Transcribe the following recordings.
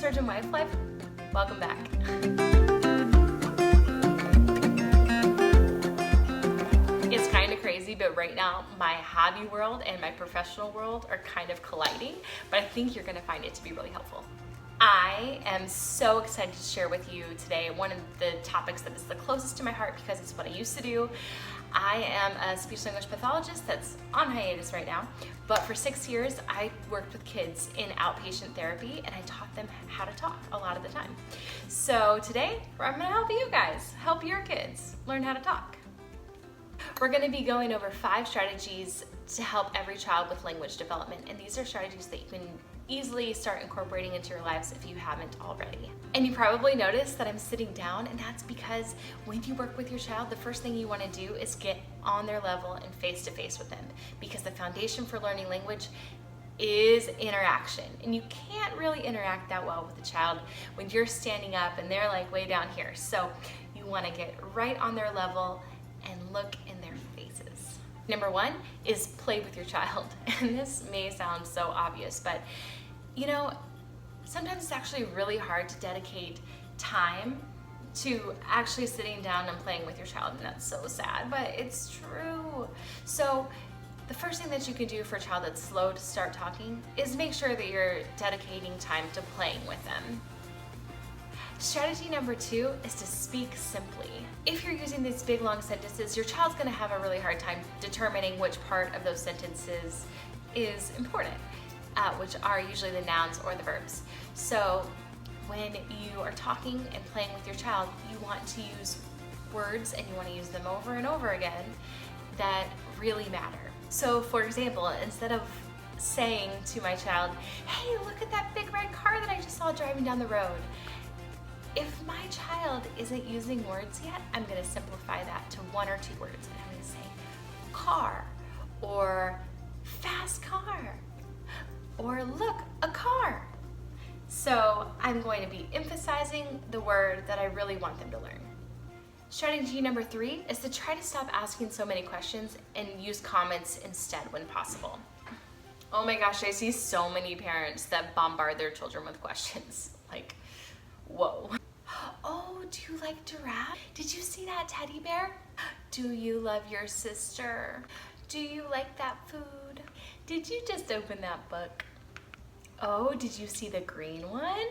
Surgeon Wife Life, welcome back. It's kind of crazy, but right now my hobby world and my professional world are kind of colliding, but I think you're gonna find it to be really helpful. I am so excited to share with you today one of the topics that is the closest to my heart because it's what I used to do. I am a speech-language pathologist that's on hiatus right now, but for 6 years I worked with kids in outpatient therapy and I taught them how to talk a lot of the time. So today I'm gonna help you guys, help your kids learn how to talk. We're gonna be going over 5 strategies to help every child with language development, and these are strategies that you can easily start incorporating into your lives if you haven't already. And you probably noticed that I'm sitting down, and that's because when you work with your child, the first thing you want to do is get on their level and face-to-face with them, because the foundation for learning language is interaction, and you can't really interact that well with a child when you're standing up and they're like way down here. So you want to get right on their level and look in their faces. Number 1 is play with your child. And this may sound so obvious, but you know, sometimes it's actually really hard to dedicate time to actually sitting down and playing with your child, and that's so sad, but it's true. So the first thing that you can do for a child that's slow to start talking is make sure that you're dedicating time to playing with them. Strategy number 2 is to speak simply. If you're using these big long sentences, your child's gonna have a really hard time determining which part of those sentences is important, which are usually the nouns or the verbs. So when you are talking and playing with your child, you want to use words, and you want to use them over and over again, that really matter. So for example, instead of saying to my child, "Hey, look at that big red car that I just saw driving down the road," if my child isn't using words yet, I'm going to simplify that to 1 or 2 words, and I'm going to say car, or fast car, or look, a car. So I'm going to be emphasizing the word that I really want them to learn. Strategy number 3 is to try to stop asking so many questions and use comments instead when possible. Oh my gosh, I see so many parents that bombard their children with questions. Like, whoa. Oh, do you like giraffe? Did you see that teddy bear? Do you love your sister? Do you like that food? Did you just open that book? Oh, did you see the green one?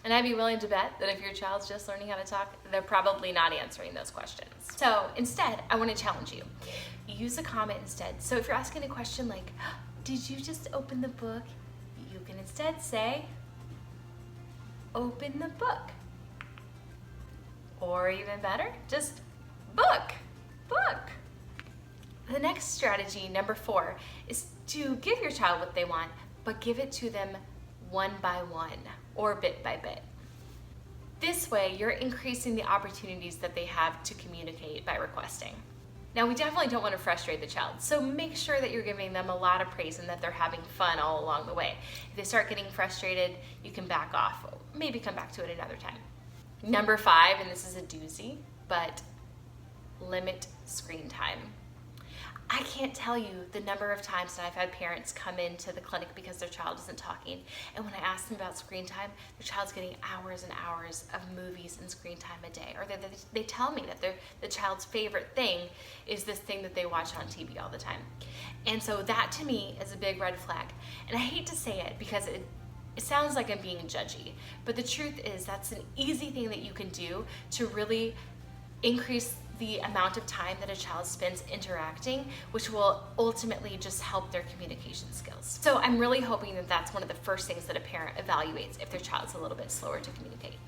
And I'd be willing to bet that if your child's just learning how to talk, they're probably not answering those questions. So instead, I want to challenge you. Use a comment instead. So if you're asking a question like, "Did you just open the book?" you can instead say, "Open the book." Or even better, just book. The next strategy, number 4, is to give your child what they want, but give it to them one by one or bit by bit. This way, you're increasing the opportunities that they have to communicate by requesting. Now, we definitely don't want to frustrate the child, so make sure that you're giving them a lot of praise and that they're having fun all along the way. If they start getting frustrated, you can back off, maybe come back to it another time. Number 5, and this is a doozy, but limit screen time. I can't tell you the number of times that I've had parents come into the clinic because their child isn't talking, and when I ask them about screen time, their child's getting hours and hours of movies and screen time a day, or they tell me that the child's favorite thing is this thing that they watch on TV all the time. And so that to me is a big red flag, and I hate to say it because it sounds like I'm being judgy, but the truth is that's an easy thing that you can do to really increase the amount of time that a child spends interacting, which will ultimately just help their communication skills. So I'm really hoping that that's one of the first things that a parent evaluates if their child's a little bit slower to communicate.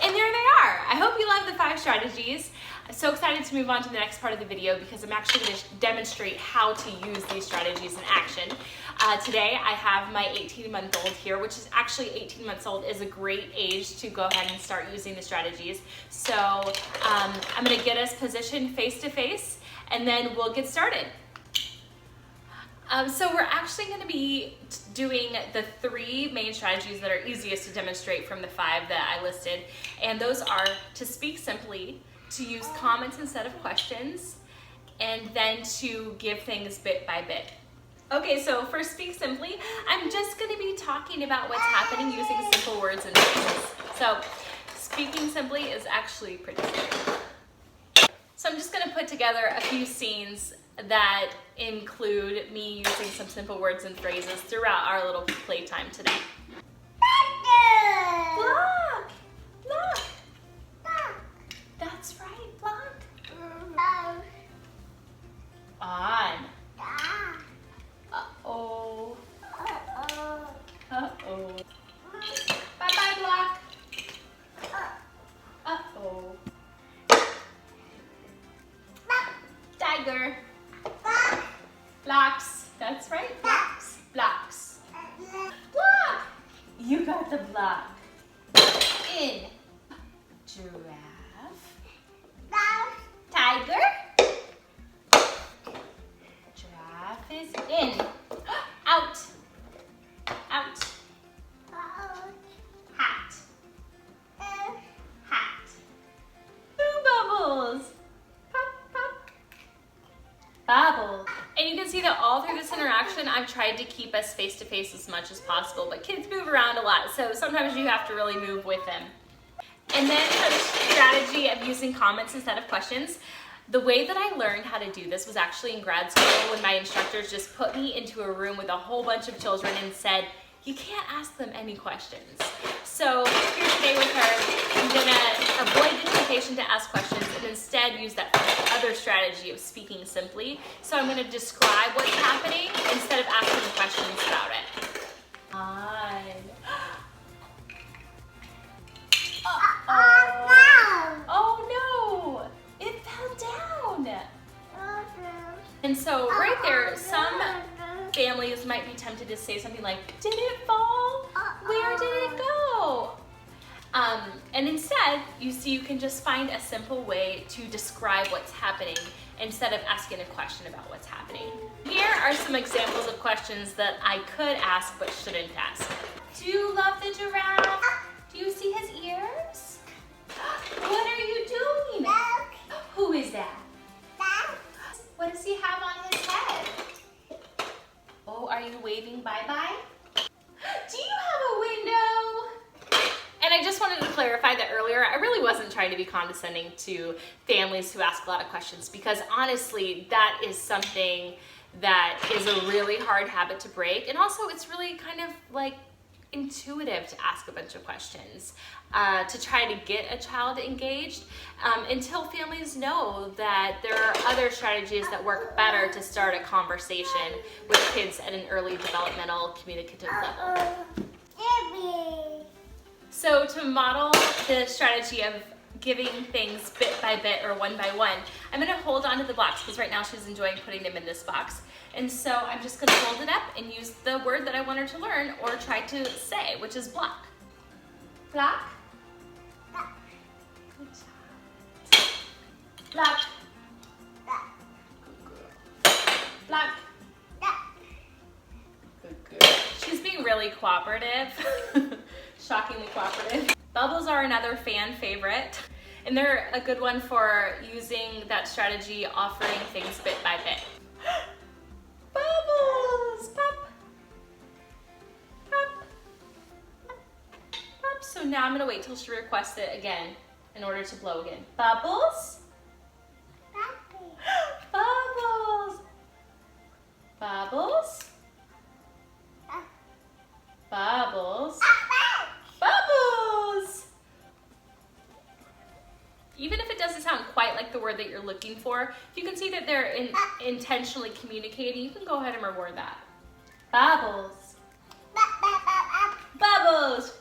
And there they are. I hope you love the 5 strategies. I'm so excited to move on to the next part of the video because I'm actually going to demonstrate how to use these strategies in action. Today I have my 18-month-old here, which is actually 18 months old is a great age to go ahead and start using the strategies. So I'm going to get us positioned face to face and then we'll get started. So we're actually going to be doing the 3 main strategies that are easiest to demonstrate from the 5 that I listed, and those are to speak simply, to use comments instead of questions, and then to give things bit by bit. Okay, so for Speak Simply, I'm just gonna be talking about what's happening using simple words and phrases. So speaking simply is actually pretty simple. So I'm just gonna put together a few scenes that include me using some simple words and phrases throughout our little playtime today. Block! Block! That's right, block. On. Uh-oh. Uh-oh. Bye-bye, block. Uh-oh. Tiger. Blocks. That's right, blocks. Blocks. Block. You got the block. In. Giraffe. Tiger. Giraffe is in. Out. Out. Hat. Hat. Boo bubbles. Pop, pop. Bubble. And you can see that all through this interaction, I've tried to keep us face-to-face as much as possible, but kids move around a lot, so sometimes you have to really move with them. And then for the strategy of using comments instead of questions, the way that I learned how to do this was actually in grad school when my instructors just put me into a room with a whole bunch of children and said, you can't ask them any questions. So here today with her, I'm gonna avoid the temptation to ask questions and instead use that other strategy of speaking simply. So I'm gonna describe what's happening instead of asking questions about it. Oh no! It fell down! And so right there, some families might be tempted to say something like, did it fall? Where did it go? And instead, you can just find a simple way to describe what's happening instead of asking a question about what's happening. Here are some examples of questions that I could ask but shouldn't ask. Do you love the giraffe? Do you see his ears? What are you doing? Who is that? What does he have on his head? Oh, are you waving bye-bye? Do you have a window? And I just wanted to clarify that earlier, I really wasn't trying to be condescending to families who ask a lot of questions, because honestly, that is something that is a really hard habit to break. And also it's really kind of like intuitive to ask a bunch of questions to try to get a child engaged until families know that there are other strategies that work better to start a conversation with kids at an early developmental communicative level. So to model the strategy of giving things bit by bit or one by one, I'm going to hold on to the blocks because right now she's enjoying putting them in this box. And so I'm just going to hold it up and use the word that I want her to learn or try to say, which is block. Block. Good job. Block. Block. Good girl. She's being really cooperative. Shockingly cooperative. Bubbles are another fan favorite, and they're a good one for using that strategy, offering things bit by bit. Bubbles! Pop! Pop! Pop! So now I'm gonna wait till she requests it again in order to blow again. Bubbles? Bubbles! Bubbles? Bubbles? Bubbles! Even if it doesn't sound quite like the word that you're looking for, if you can see that they're intentionally communicating, you can go ahead and reward that. Bubbles. Bubbles.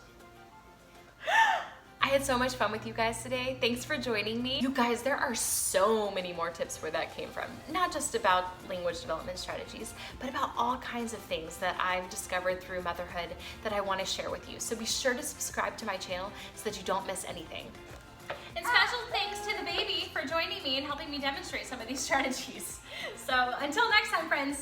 I had so much fun with you guys today. Thanks for joining me. You guys, there are so many more tips where that came from. Not just about language development strategies, but about all kinds of things that I've discovered through motherhood that I want to share with you. So be sure to subscribe to my channel so that you don't miss anything. And special thanks to the baby for joining me and helping me demonstrate some of these strategies. So until next time, friends.